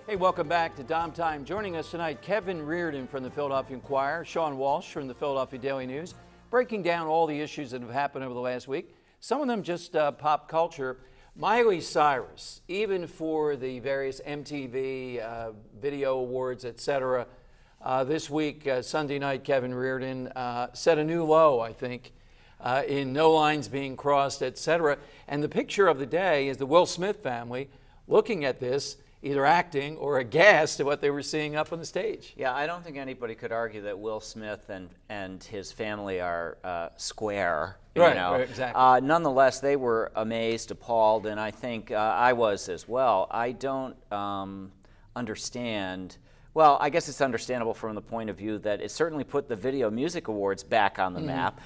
Hey, welcome back to Dom Time. Joining us tonight, Kevin Reardon from the Philadelphia Inquirer, Sean Walsh from the Philadelphia Daily News, breaking down all the issues that have happened over the last week. Some of them just pop culture. Miley Cyrus, even for the various MTV Video Awards, etc. This week, Sunday night, Kevin Reardon set a new low, I think, in no lines being crossed, etc. And the picture of the day is the Will Smith family looking at this, either acting or aghast at what they were seeing up on the stage. Yeah, I don't think anybody could argue that Will Smith and his family are square. Right, exactly. Nonetheless, they were amazed, appalled, and I think I was as well. I don't understand. Well, I guess it's understandable from the point of view that it certainly put the Video Music Awards back on the map.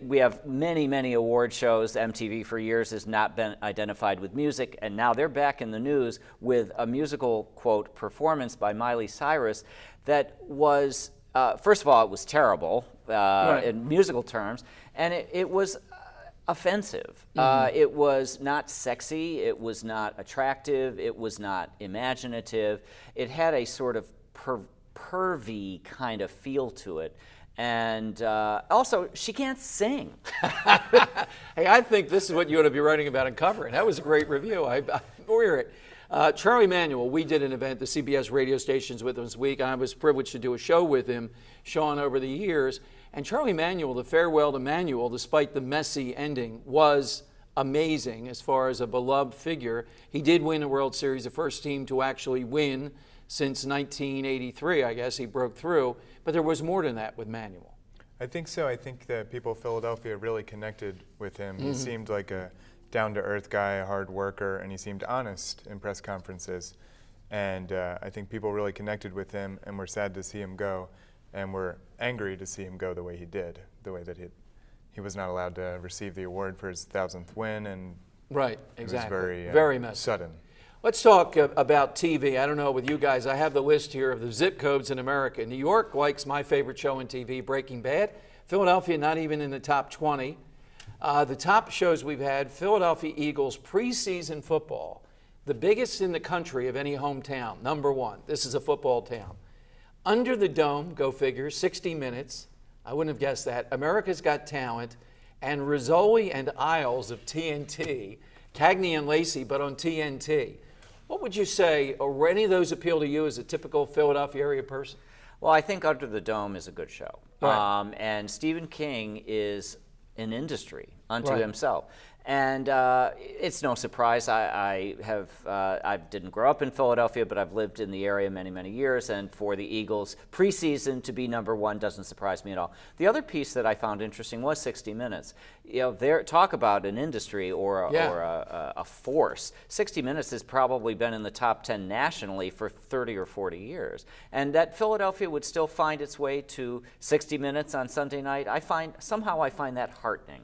We have many, many award shows. MTV for years has not been identified with music, and now they're back in the news with a musical, quote, performance by Miley Cyrus that was, first of all, it was terrible in musical terms, and it was offensive. It was not sexy, it was not attractive, it was not imaginative. It had a sort of pervy kind of feel to it. And also, she can't sing. Hey, I think this is what you ought to be writing about and covering. That was a great review. I admire it. Charlie Manuel, we did an event at the CBS radio stations with him this week. I was privileged to do a show with him, Sean, over the years. And Charlie Manuel, the farewell to Manuel, despite the messy ending, was amazing as far as a beloved figure. He did win a World Series, the first team to actually win since 1983, I guess. He broke through. But there was more than that with Manuel. I think so. I think that people of Philadelphia really connected with him. He seemed like a down-to-earth guy, a hard worker, and he seemed honest in press conferences. And I think people really connected with him and were sad to see him go. And we're angry to see him go the way he did, the way that he was not allowed to receive the award for his 1,000th win, and right, exactly. It was very messy. Sudden. Let's talk about TV. I don't know with you guys. I have the list here of the zip codes in America. New York likes my favorite show on TV, Breaking Bad. Philadelphia, not even in the top 20. The top shows we've had, Philadelphia Eagles preseason football, the biggest in the country of any hometown, number one. This is a football town. Under the Dome, go figure, 60 Minutes. I wouldn't have guessed that. America's Got Talent, and Rizzoli and Isles of TNT, Cagney and Lacey, but on TNT. What would you say, or any of those appeal to you as a typical Philadelphia area person? Well, I think Under the Dome is a good show. Right. And Stephen King is an industry unto Right. himself. And it's no surprise. I didn't grow up in Philadelphia, but I've lived in the area many, many years. And for the Eagles preseason to be number one doesn't surprise me at all. The other piece that I found interesting was 60 Minutes. You know, talk about an industry or a force. 60 Minutes has probably been in the top 10 nationally for 30 or 40 years. And that Philadelphia would still find its way to 60 Minutes on Sunday night, I find that heartening.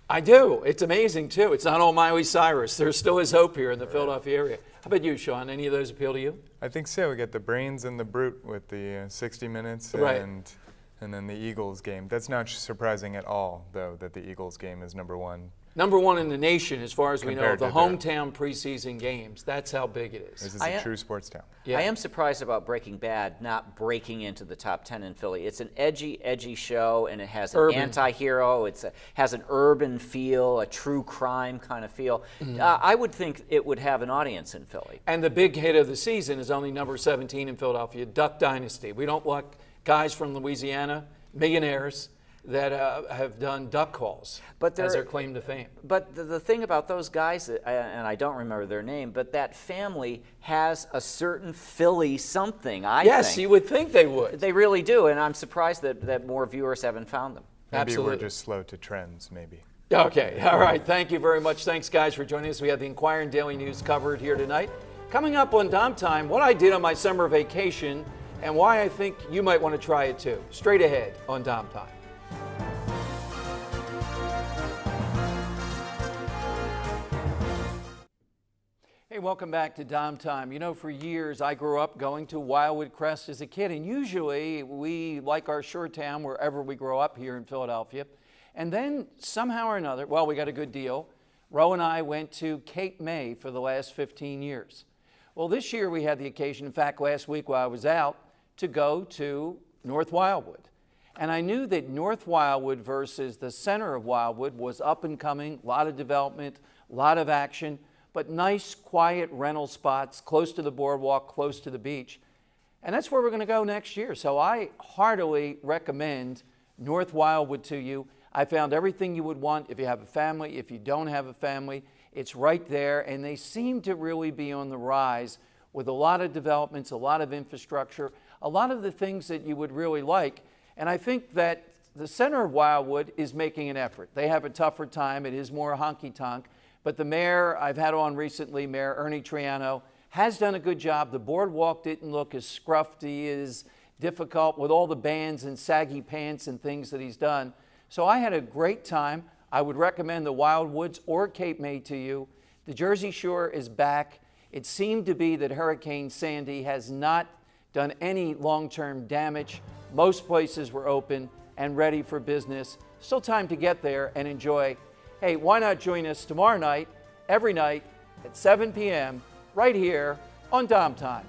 I do. It's amazing, too. It's not all Miley Cyrus. There still is hope here in the Philadelphia area. How about you, Sean? Any of those appeal to you? I think so. We got the brains and the brute with the 60 Minutes Right. and then the Eagles game. That's not surprising at all, though, that the Eagles game is number one. Number one in the nation, as far as we know, Compared the to hometown preseason games. That's how big it is. This is a true sports town. Yeah. I am surprised about Breaking Bad not breaking into the top 10 in Philly. It's an edgy show, and it has an anti-hero. It has an urban feel, a true crime kind of feel. I would think it would have an audience in Philly. And the big hit of the season is only number 17 in Philadelphia, Duck Dynasty. We don't like guys from Louisiana, millionaires, that have done duck calls as their claim to fame. But the thing about those guys, and I don't remember their name, but that family has a certain Philly something, I think. Yes, you would think they would. They really do, and I'm surprised that more viewers haven't found them. Maybe Absolutely. we're just slow to trends, maybe. Okay, all right. Thank you very much. Thanks, guys, for joining us. We have the Inquirer and Daily News covered here tonight. Coming up on Dom Time, what I did on my summer vacation and why I think you might want to try it too. Straight ahead on Dom Time. Hey, welcome back to Dom Time. You know, for years I grew up going to Wildwood Crest as a kid, and usually we like our shore town wherever we grow up here in Philadelphia. And then somehow or another, well, we got a good deal. Ro and I went to Cape May for the last 15 years. Well, this year we had the occasion, in fact, last week while I was out, to go to North Wildwood. And I knew that North Wildwood versus the center of Wildwood was up and coming, a lot of development, a lot of action, but nice, quiet rental spots close to the boardwalk, close to the beach. And that's where we're going to go next year. So I heartily recommend North Wildwood to you. I found everything you would want if you have a family, if you don't have a family. It's right there, and they seem to really be on the rise with a lot of developments, a lot of infrastructure, a lot of the things that you would really like. And I think that the center of Wildwood is making an effort. They have a tougher time. It is more honky-tonk. But the mayor I've had on recently, Mayor Ernie Triano, has done a good job. The boardwalk didn't look as scruffy, as difficult with all the bands and saggy pants and things that he's done. So I had a great time. I would recommend the Wildwoods or Cape May to you. The Jersey Shore is back. It seemed to be that Hurricane Sandy has not done any long-term damage. Most places were open and ready for business. Still time to get there and enjoy. Hey, why not join us tomorrow night, every night at 7 p.m. right here on Dom Time.